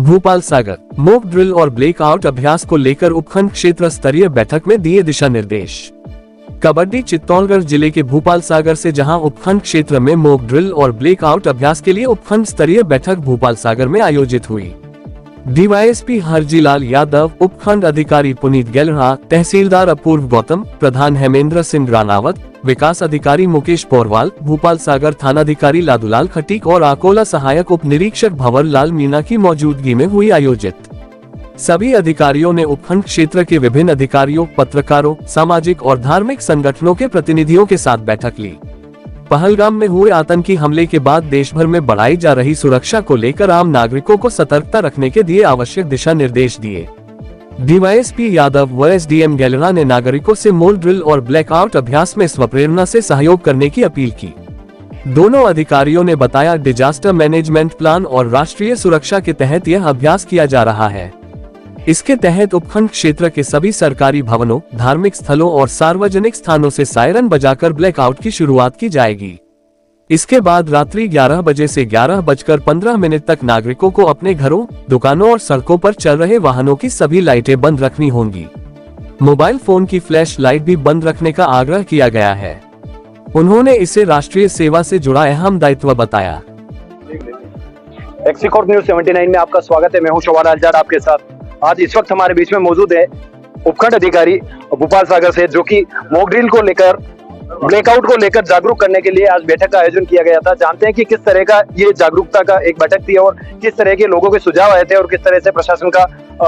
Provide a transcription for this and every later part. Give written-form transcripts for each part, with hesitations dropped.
भूपाल सागर mock drill और breakout अभ्यास को लेकर उपखंड क्षेत्र स्तरीय बैठक में दिए दिशा निर्देश। कबड्डी चित्तौड़गढ़ जिले के भूपाल सागर से जहां उपखंड क्षेत्र में मॉक ड्रिल और ब्रेकआउट अभ्यास के लिए उपखंड स्तरीय बैठक भूपाल सागर में आयोजित हुई। डीवाईएसपी हरजीलाल यादव, उपखंड अधिकारी पुनीत गेलरा, तहसीलदार अपूर्व गौतम, प्रधान हेमेंद्र सिंह रानावत, विकास अधिकारी मुकेश पोरवाल, भूपाल सागर थानाधिकारी लादूलाल खटीक और अकोला सहायक उप निरीक्षक भंवर लाल मीणा की मौजूदगी में हुई आयोजित। सभी अधिकारियों ने उपखंड क्षेत्र के विभिन्न अधिकारियों, पत्रकारों, सामाजिक और धार्मिक संगठनों के प्रतिनिधियों के साथ बैठक ली। पहलगाम में हुए आतंकी हमले के बाद देश भर में बढ़ाई जा रही सुरक्षा को लेकर आम नागरिकों को सतर्कता रखने के दिए आवश्यक दिशा निर्देश दिए। डीवाईएसपी यादव व एसडीएम गेलरा ने नागरिकों से मॉक ड्रिल और ब्लैकआउट अभ्यास में स्वप्रेरणा से सहयोग करने की अपील की। दोनों अधिकारियों ने बताया, डिजास्टर मैनेजमेंट प्लान और राष्ट्रीय सुरक्षा के तहत यह अभ्यास किया जा रहा है। इसके तहत उपखंड क्षेत्र के सभी सरकारी भवनों, धार्मिक स्थलों और सार्वजनिक स्थानों से सायरन बजाकर ब्लैकआउट की शुरुआत की जाएगी। इसके बाद रात्रि 11 बजे से 11:15 तक नागरिकों को अपने घरों, दुकानों और सड़कों पर चल रहे वाहनों की सभी लाइटें बंद रखनी होंगी। मोबाइल फोन की फ्लैश लाइट भी बंद रखने का आग्रह किया गया है। उन्होंने इसे राष्ट्रीय सेवा से जुड़ा अहम दायित्व बताया। एक्सिकॉर्प न्यूज 79 में आपका स्वागत है। मैं हूं शोभान अल्जार आपके साथ। आज इस वक्त हमारे बीच में मौजूद है उपखंड अधिकारी भूपाल सागर से, जो कि मॉक ड्रिल को लेकर, ब्रेकआउट को लेकर जागरूक करने के लिए आज बैठक का आयोजन किया गया था। जानते हैं कि किस तरह का ये जागरूकता का एक बैठक थी और किस तरह के लोगों के सुझाव आए थे और किस तरह से प्रशासन का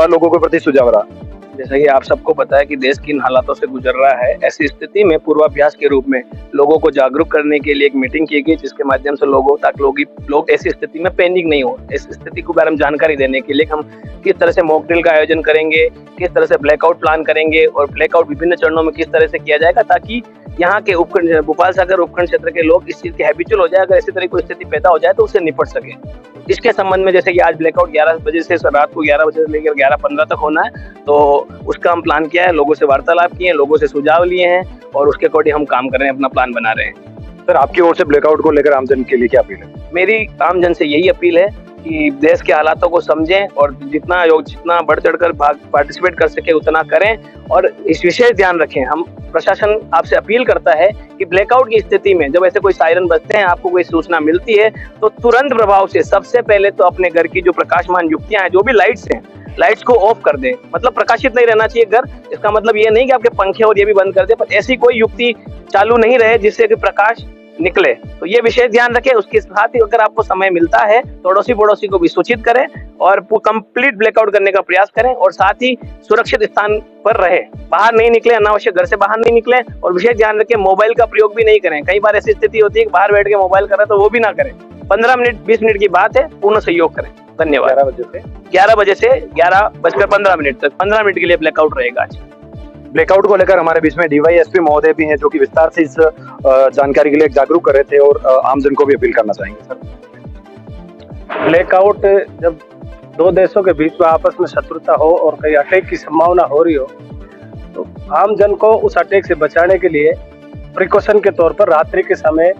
लोगों के प्रति सुझाव रहा। जैसा कि आप सबको पता है कि देश किन हालातों से गुजर रहा है, ऐसी स्थिति में पूर्वाभ्यास के रूप में लोगों को जागरूक करने के लिए एक मीटिंग की गई, जिसके माध्यम से लोग ऐसी स्थिति में पैनिक नहीं हो। इस स्थिति को बारे में जानकारी देने के लिए हम किस तरह से मॉक ड्रिल का आयोजन करेंगे, किस तरह से ब्लैकआउट प्लान करेंगे और ब्लैकआउट विभिन्न चरणों में किस तरह से किया जाएगा, ताकि यहाँ के भोपाल सागर उपखंड क्षेत्र के लोग इस चीज के हैबिचुअल हो जाए। अगर ऐसी तरह कोई स्थिति पैदा हो जाए तो उससे निपट सके। इसके संबंध में जैसे कि आज ब्लैकआउट 11 बजे से रात को 11 बजे से लेकर 11:15 तक होना है, तो उसका हम प्लान किया है। लोगों से वार्तालाप किए हैं, लोगों से सुझाव लिए हैं और उसके अकॉर्डिंग हम काम कर रहे हैं, अपना प्लान बना रहे हैं। सर, आपकी ओर से ब्लैकआउट को लेकर आमजन के लिए क्या अपील है? मेरी आमजन से यही अपील है कि देश के हालातों को समझें और जितना बढ़ चढ़कर पार्टिसिपेट कर सके उतना करें और इस विशेष ध्यान रखें। हम प्रशासन आपसे अपील करता है कि ब्लैकआउट की स्थिति में जब ऐसे कोई सायरन बजते हैं, आपको कोई सूचना मिलती है, तो तुरंत प्रभाव से सबसे पहले तो अपने घर की जो प्रकाशमान युक्तियां हैं, जो भी लाइट्स हैं, लाइट्स को ऑफ कर दें। मतलब प्रकाशित नहीं रहना चाहिए घर। इसका मतलब ये नहीं कि आपके पंखे और ये भी बंद कर दे, पर ऐसी कोई युक्ति चालू नहीं रहे जिससे कि प्रकाश निकले। तो ये विशेष ध्यान रखें। उसके साथ ही अगर आपको समय मिलता है तो पड़ोसी को भी सूचित करें और कंप्लीट ब्लैकआउट करने का प्रयास करें और साथ ही सुरक्षित स्थान पर रहे, बाहर नहीं निकले, अनावश्यक घर से बाहर नहीं निकले और विशेष ध्यान रखें मोबाइल का प्रयोग भी नहीं करें। कई बार ऐसी स्थिति होती है कि बाहर बैठ के मोबाइल कर रहे तो वो भी ना करें। 15 मिनट 20 मिनट की बात है, पूर्ण सहयोग करें। धन्यवाद। 11 बजे से 11:15 तक 15 मिनट के लिए ब्लैकआउट रहेगा। आज ब्लैकआउट को लेकर हमारे बीच में डीवाईएसपी महोदय भी हैं, जो कि विस्तार से इस जानकारी के लिए जागरूक कर रहे थे और आमजन को भी अपील करना चाहेंगे। सर, ब्लैकआउट जब दो देशों के बीच में आपस में शत्रुता हो और कहीं अटैक की संभावना हो रही हो, तो आमजन को उस अटैक से बचाने के लिए प्रिकॉशन के तौर पर रात्रि के समय,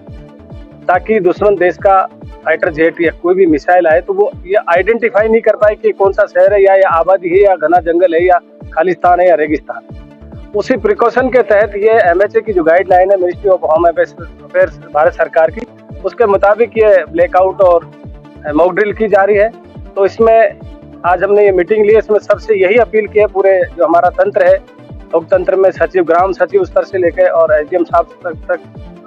ताकि दुश्मन देश का फाइटर जेट या कोई भी मिसाइल आए तो वो ये आइडेंटिफाई नहीं कर पाए कि कौन सा शहर है या आबादी है या घना जंगल है या खालिस्तान है या रेगिस्तान। उसी प्रिकॉशन के तहत ये MHA की जो गाइडलाइन है, ministry of home affairs Bharat सरकार की, उसके मुताबिक ये ब्लैकआउट और मॉक ड्रिल की जा रही है। तो इसमें आज हमने ये मीटिंग ली है। इसमें सबसे यही अपील की है, पूरे जो हमारा तंत्र है, लोकतंत्र में सचिव, ग्राम सचिव स्तर से लेकर और SDM साहब तक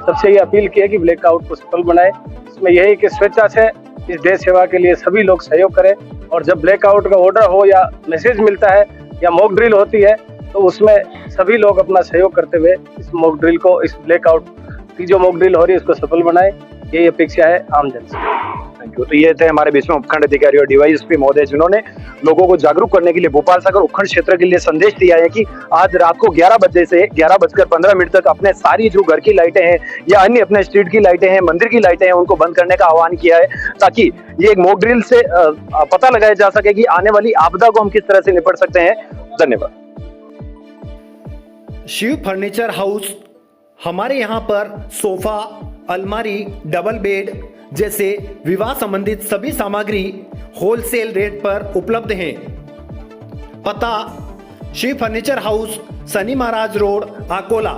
सबसे ये अपील की है कि ब्लैकआउट को सफल बनाए। इसमें यही कि स्वेच्छा से इस देश सेवा के लिए सभी लोग सहयोग करें और जब ब्लैकआउट का ऑर्डर हो या मैसेज मिलता है या मॉक ड्रिल होती है तो उसमें सभी लोग अपना सहयोग करते हुए इस मॉक ड्रिल को, इस ब्लैकआउट की जो मॉक ड्रिल हो रही है, उसको सफल बनाए। यही अपेक्षा है आमजन से। Thank you. तो ये थे हमारे बीच में उपखंड अधिकारी और डीवाईएसपी महोदय, जिन्होंने लोगों को जागरूक करने के लिए भोपाल सागर उपखंड क्षेत्र के लिए संदेश दिया है कि आज रात को 11 बजे से 11:15 तक अपने सारी जो घर की लाइटें हैं या अन्य अपने स्ट्रीट की लाइटें हैं, मंदिर की लाइटें हैं, उनको बंद करने का आह्वान किया है, ताकि ये एक मॉक ड्रिल से पता लगाया जा सके कि आने वाली आपदा को हम किस तरह से निपट सकते हैं। धन्यवाद। शिव फर्नीचर हाउस, हमारे यहाँ पर सोफा, अलमारी, डबल बेड, जैसे विवाह संबंधित सभी सामग्री होलसेल रेट पर उपलब्ध हैं। पता शिव फर्नीचर हाउस, शनि महाराज रोड, अकोला।